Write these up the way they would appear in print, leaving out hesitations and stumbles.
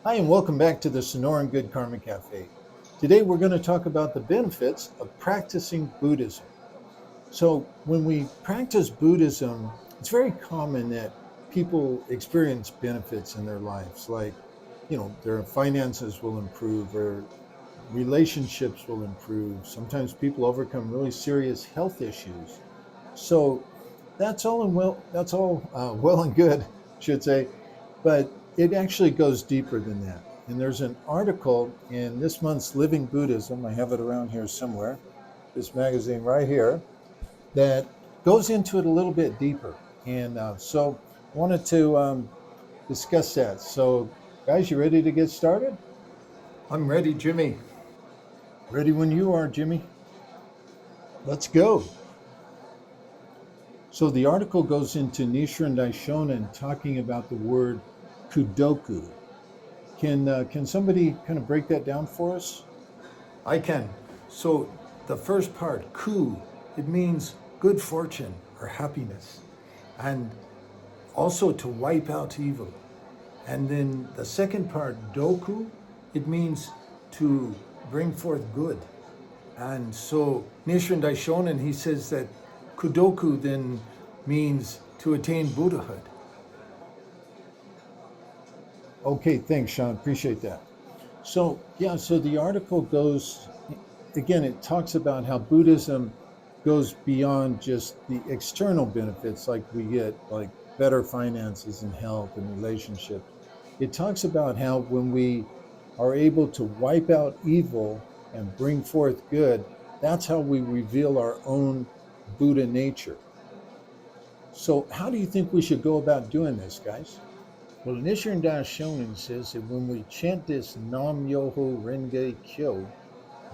Hi, and welcome back to the Sonoran Good Karma Cafe. Today, we're going to talk about the benefits of practicing Buddhism. So, when we practice Buddhism, it's very common that people experience benefits in their lives, like, their finances will improve, or relationships will improve. Sometimes people overcome really serious health issues. So, that's all well and good, I should say, but it actually goes deeper than that. And there's an article in this month's Living Buddhism, I have it around here somewhere, this magazine right here, that goes into it a little bit deeper. And so I wanted to discuss that. So, guys, you ready to get started? I'm ready, Jimmy. Ready when you are, Jimmy. Let's go. So the article goes into Nichiren Daishonin talking about the word kudoku. Can somebody kind of break that down for us? I can. So, the first part, ku, it means good fortune or happiness, and also to wipe out evil. And then the second part, doku, it means to bring forth good. And so, Nichiren Daishonin, he says that kudoku then means to attain Buddhahood. Okay, thanks, Sean. Appreciate that. So, yeah, so the article goes, again, it talks about how Buddhism goes beyond just the external benefits, like we get like better finances and health and relationships. It talks about how when we are able to wipe out evil and bring forth good, that's how we reveal our own Buddha nature. So, how do you think we should go about doing this, guys? Well, Nichiren Daishonin says that when we chant this Nam Myoho Renge Kyo,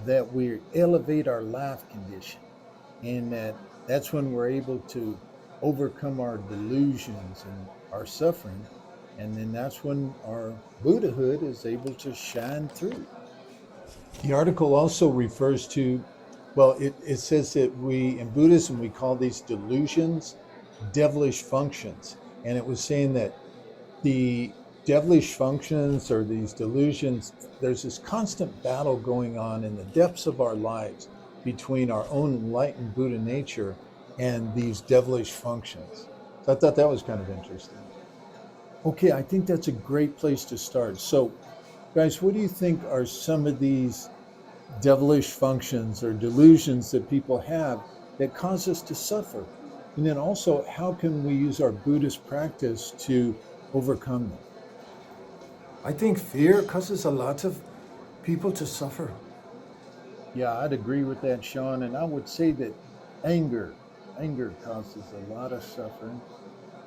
that we elevate our life condition, and that's when we're able to overcome our delusions and our suffering, and then that's when our Buddhahood is able to shine through. The article also refers to, well, it says that we, in Buddhism, we call these delusions devilish functions. And it was saying that the devilish functions or these delusions, there's this constant battle going on in the depths of our lives between our own enlightened Buddha nature and these devilish functions. So I thought that was kind of interesting. Okay, I think that's a great place to start. So, guys, what do you think are some of these devilish functions or delusions that people have that cause us to suffer? And then also, how can we use our Buddhist practice to overcome them? I think fear causes a lot of people to suffer. Yeah, I'd agree with that, Sean. And I would say that anger, anger causes a lot of suffering.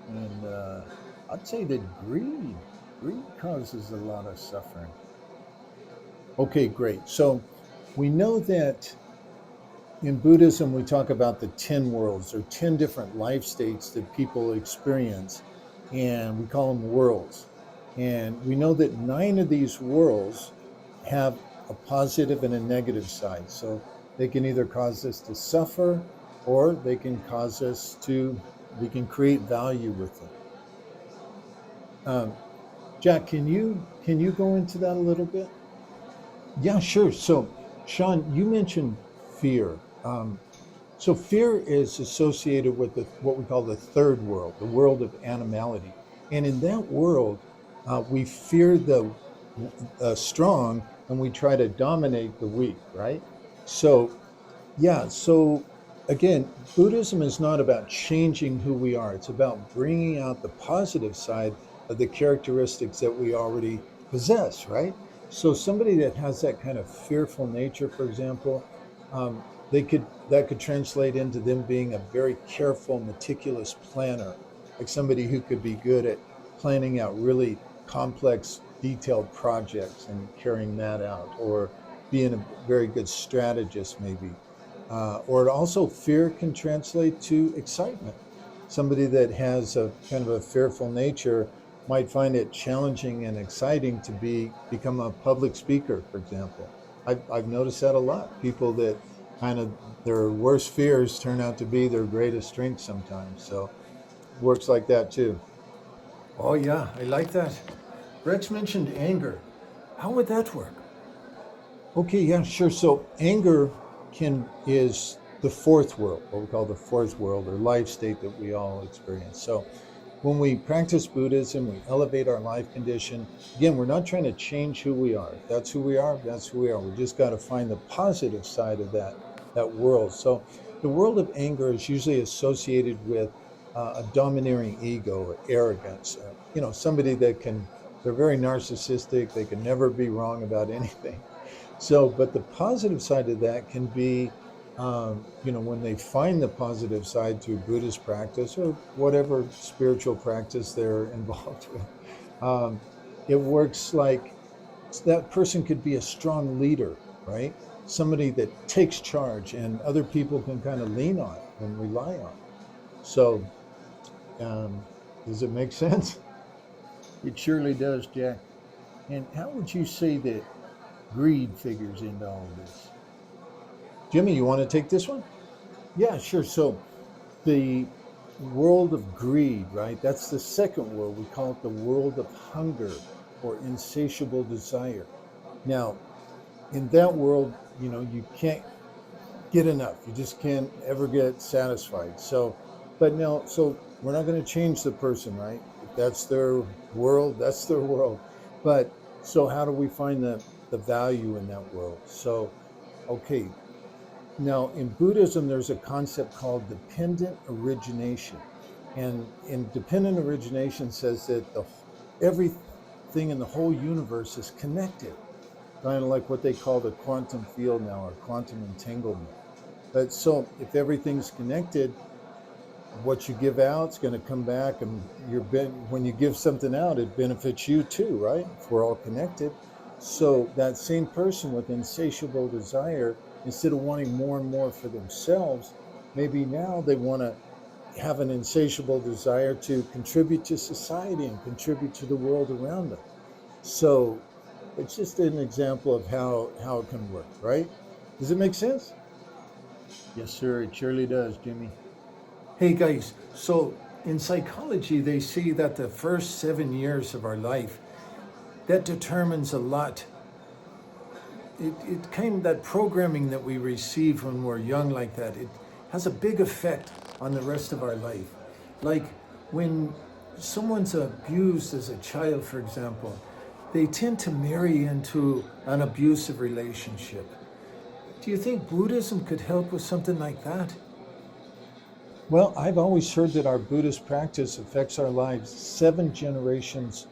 And I'd say that greed causes a lot of suffering. Okay, great. So we know that in Buddhism, we talk about the 10 worlds or 10 different life states that people experience, and we call them worlds. And we know that 9 of these worlds have a positive and a negative side. So they can either cause us to suffer, or they can cause us to, we can create value with them. Um, Jack, can you go into that a little bit? Yeah, sure. So, Sean, you mentioned fear. So fear is associated with what we call the third world, the world of animality. And in that world, we fear the strong, and we try to dominate the weak, right? So, yeah, so again, Buddhism is not about changing who we are. It's about bringing out the positive side of the characteristics that we already possess, right? So somebody that has that kind of fearful nature, for example, that could translate into them being a very careful, meticulous planner, like somebody who could be good at planning out really complex, detailed projects and carrying that out, or being a very good strategist, maybe. Or also, fear can translate to excitement. Somebody that has a kind of a fearful nature might find it challenging and exciting to become a public speaker, for example. I've noticed that a lot. People that kind of their worst fears turn out to be their greatest strengths sometimes. So it works like that too. Oh, yeah, I like that. Rex mentioned anger. How would that work? Okay, yeah, sure. So anger is the fourth world, what we call the fourth world or life state that we all experience. So when we practice Buddhism, we elevate our life condition. Again, we're not trying to change who we are. If that's who we are, that's who we are. We just got to find the positive side of that world. So the world of anger is usually associated with a domineering ego or arrogance. Somebody they're very narcissistic. They can never be wrong about anything. So, but the positive side of that can be, when they find the positive side through Buddhist practice or whatever spiritual practice they're involved with, um, it works like that person could be a strong leader, right? Somebody that takes charge and other people can kind of lean on and rely on. So, um, does it make sense? It surely does, Jack. And how would you say that greed figures into all of this? Jimmy, you want to take this one? Yeah, sure. So the world of greed, right? That's the second world. We call it the world of hunger or insatiable desire. Now, in that world, you can't get enough. You just can't ever get satisfied. So we're not going to change the person, right? If that's their world, that's their world. But so how do we find the value in that world? So, okay, now in Buddhism, there's a concept called dependent origination. And in dependent origination says that everything in the whole universe is connected, kind of like what they call the quantum field now or quantum entanglement. But so if everything's connected, what you give out is going to come back, and when you give something out, it benefits you too, right? If we're all connected. So that same person with insatiable desire, instead of wanting more and more for themselves, maybe now they want to have an insatiable desire to contribute to society and contribute to the world around them. So it's just an example of how it can work, right? Does it make sense? Yes, sir. It surely does, Jimmy. Hey guys, so in psychology, they say that the first 7 years of our life, that determines a lot. It kind of that programming that we receive when we're young like that, it has a big effect on the rest of our life. Like when someone's abused as a child, for example, they tend to marry into an abusive relationship. Do you think Buddhism could help with something like that? Well, I've always heard that our Buddhist practice affects our lives 7 generations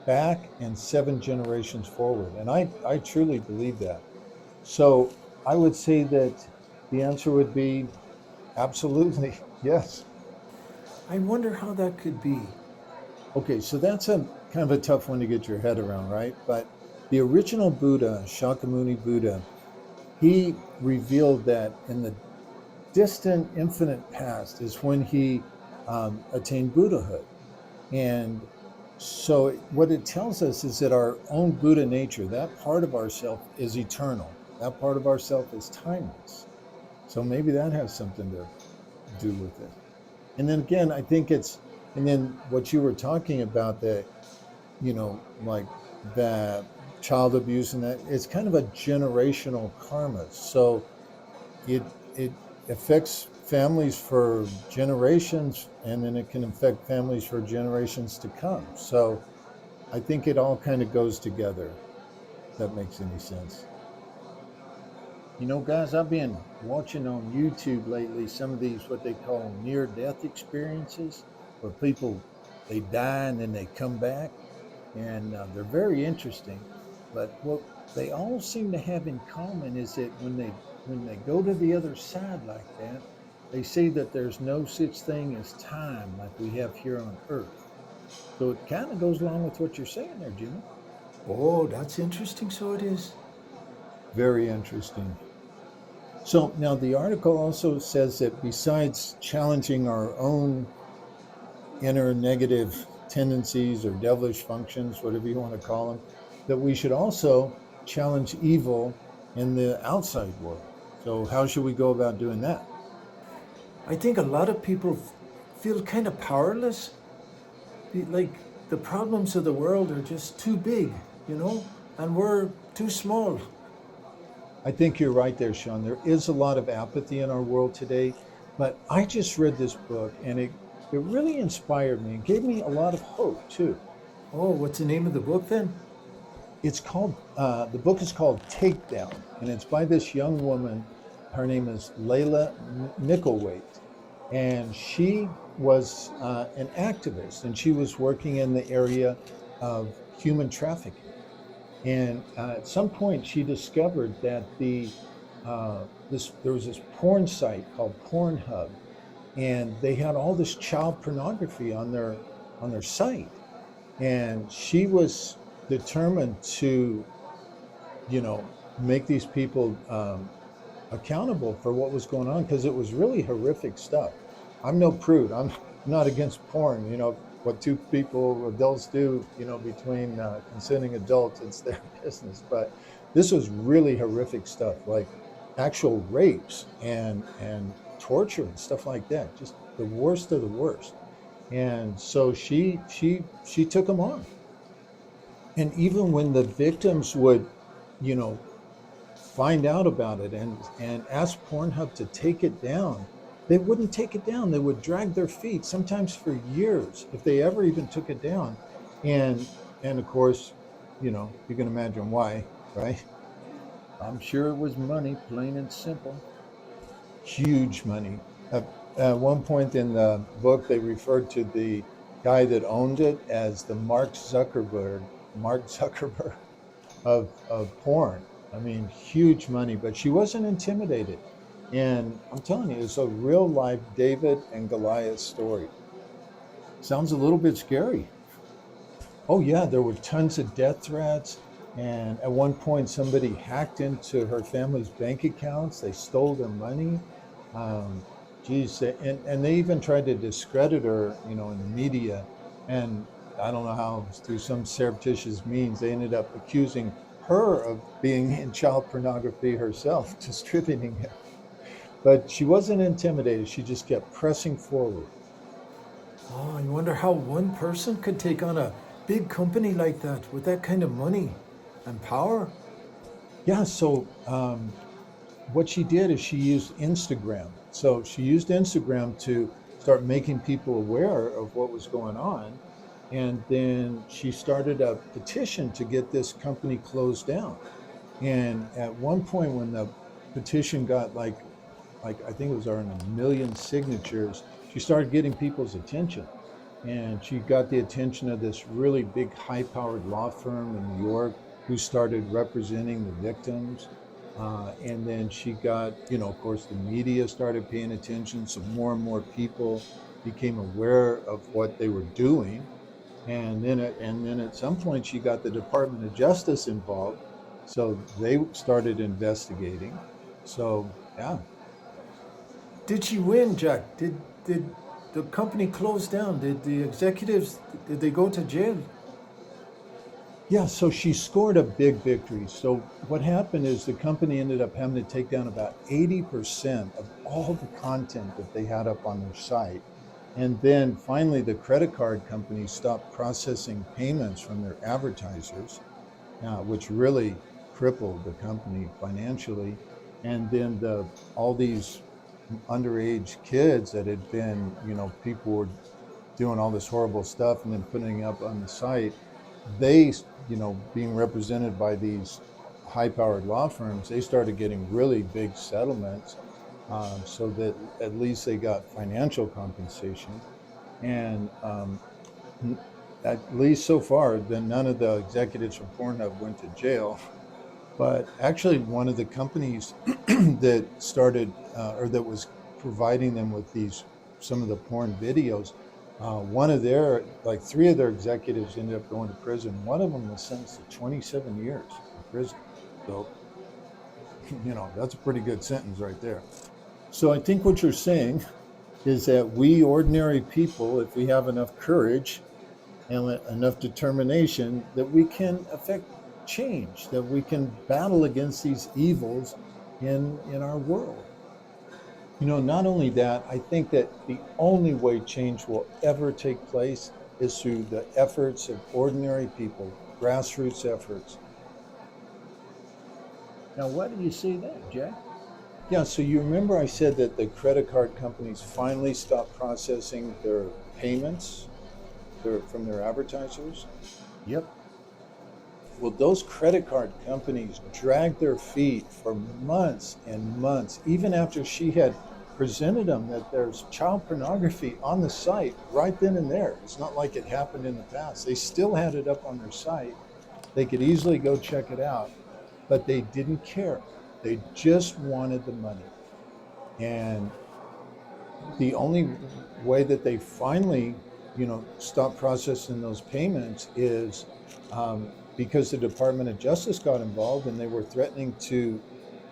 back and 7 generations forward. And I truly believe that. So I would say that the answer would be absolutely yes. I wonder how that could be. Okay, so that's a kind of a tough one to get your head around, right? But the original Buddha, Shakyamuni Buddha, he revealed that in the distant, infinite past is when he attained Buddhahood. And so what it tells us is that our own Buddha nature, that part of ourself is eternal. That part of ourself is timeless. So maybe that has something to do with it. And then again, I think and then what you were talking about that, like that child abuse and that, it's kind of a generational karma. So it it affects families for generations, and then it can affect families for generations to come. So I think it all kind of goes together, if that makes any sense. Guys, I've been watching on YouTube lately some of these what they call near death experiences, where people they die and then they come back, and they're very interesting. But what they all seem to have in common is that when they go to the other side like that, they say that there's no such thing as time like we have here on Earth. So it kind of goes along with what you're saying there, Jimmy. Oh, that's interesting. So it is. Very interesting. So now the article also says that besides challenging our own inner negative tendencies or devilish functions, whatever you want to call them, that we should also challenge evil in the outside world. So how should we go about doing that? I think a lot of people feel kind of powerless. Like the problems of the world are just too big, you know? and we're too small. I think you're right there, Sean. There is a lot of apathy in our world today, but I just read this book and it really inspired me and gave me a lot of hope too. Oh, what's the name of the book then? It's called, the book is called Takedown, and it's by this young woman. Her name is Layla Mickelwaite, and she was an activist, and she was working in the area of human trafficking. And at some point, she discovered that there was this porn site called Pornhub, and they had all this child pornography on their site, and she was determined to, you know, make these people accountable for what was going on because it was really horrific stuff. I'm no prude. I'm not against porn. You know, what two people, adults do, you know, between consenting adults, it's their business. But this was really horrific stuff, like actual rapes and torture and stuff like that. Just the worst of the worst. And so she took them on. And even when the victims would, you know, find out about it and ask Pornhub to take it down, they wouldn't take it down. They would drag their feet, sometimes for years, if they ever even took it down. And of course, you know, you can imagine why, right? I'm sure it was money, plain and simple. Huge money. At one point in the book, they referred to the guy that owned it as the Mark Zuckerberg of porn. I mean, huge money, but she wasn't intimidated. And I'm telling you, it's a real life David and Goliath story. Sounds a little bit scary. Oh, yeah, there were tons of death threats. And at one point, somebody hacked into her family's bank accounts. They stole their money. Um, Geez, and they even tried to discredit her, you know, in the media. And I don't know how, through some surreptitious means, they ended up accusing her of being in child pornography herself, distributing it. But she wasn't intimidated. She just kept pressing forward. Oh, I wonder how one person could take on a big company like that with that kind of money and power. Yeah, so what she did is she used Instagram. So she used Instagram to start making people aware of what was going on. And then she started a petition to get this company closed down. And at one point, when the petition got like I think it was around 1 million signatures, she started getting people's attention. And she got the attention of this really big, high-powered law firm in New York who started representing the victims. And then she got, you know, of course, the media started paying attention. So more and more people became aware of what they were doing. And then at some point, she got the Department of Justice involved. So they started investigating. So, yeah. Did she win, Jack? Did the company close down? Did the executives did they go to jail? Yeah, so she scored a big victory. So what happened is the company ended up having to take down about 80% of all the content that they had up on their site. And then finally, the credit card companies stopped processing payments from their advertisers, which really crippled the company financially. And then all these underage kids that had been, you know, people were doing all this horrible stuff and then putting it up on the site, they, you know, being represented by these high-powered law firms, they started getting really big settlements, so that at least they got financial compensation. And at least so far, then none of the executives from Pornhub went to jail. But actually, one of the companies that started or that was providing them with some of the porn videos, one of their, like three of their executives ended up going to prison. One of them was sentenced to 27 years in prison. So, you know, that's a pretty good sentence right there. So I think what you're saying is that we ordinary people, if we have enough courage and enough determination, that we can affect change, that we can battle against these evils in our world. You know, not only that, I think that the only way change will ever take place is through the efforts of ordinary people, grassroots efforts. Now, why do you say that, Jack? Yeah, so you remember I said that the credit card companies finally stopped processing their payments from their advertisers? Yep. Well, those credit card companies dragged their feet for months and months, even after she had presented them that there's child pornography on the site right then and there. It's not like it happened in the past. They still had it up on their site. They could easily go check it out, but they didn't care. They just wanted the money. And the only way that they finally, stopped processing those payments is because the Department of Justice got involved and they were threatening to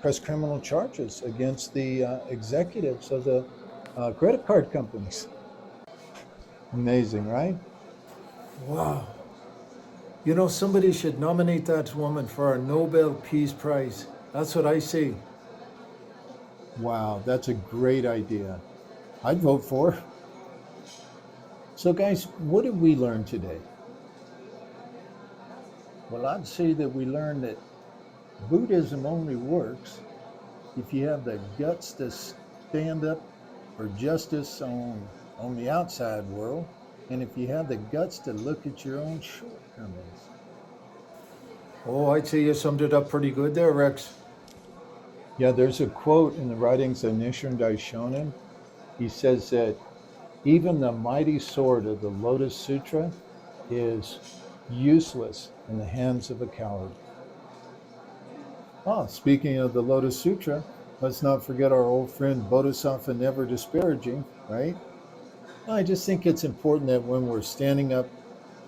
press criminal charges against the executives of the credit card companies. Amazing, right? Wow. Somebody should nominate that woman for a Nobel Peace Prize. That's what I say. Wow, that's a great idea. I'd vote for. So, guys, what did we learn today? Well, I'd say that we learned that Buddhism only works if you have the guts to stand up for justice on the outside world, and if you have the guts to look at your own shortcomings. Oh, I'd say you summed it up pretty good there, Rex. Yeah, there's a quote in the writings of Nichiren Daishonin. He says that even the mighty sword of the Lotus Sutra is useless in the hands of a coward. Speaking of the Lotus Sutra, let's not forget our old friend Bodhisattva Never Disparaging, right? I just think it's important that when we're standing up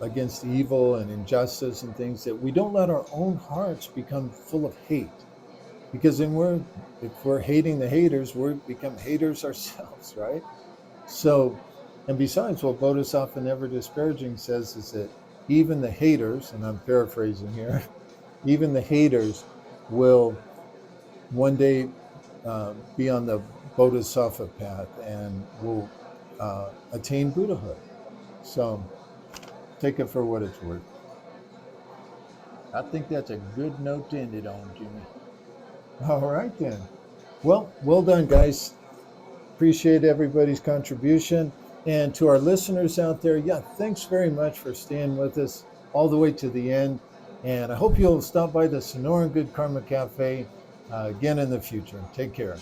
against evil and injustice and things, that we don't let our own hearts become full of hate. Because then if we're hating the haters, we become haters ourselves, right? So, and besides, what Bodhisattva Never Disparaging says is that even the haters, and I'm paraphrasing here, even the haters will one day be on the Bodhisattva path and will attain Buddhahood. So take it for what it's worth. I think that's a good note to end it on, Jimmy. All right, then. Well done, guys. Appreciate everybody's contribution. And to our listeners out there, thanks very much for staying with us all the way to the end. And I hope you'll stop by the Sonoran Good Karma Cafe again in the future. Take care.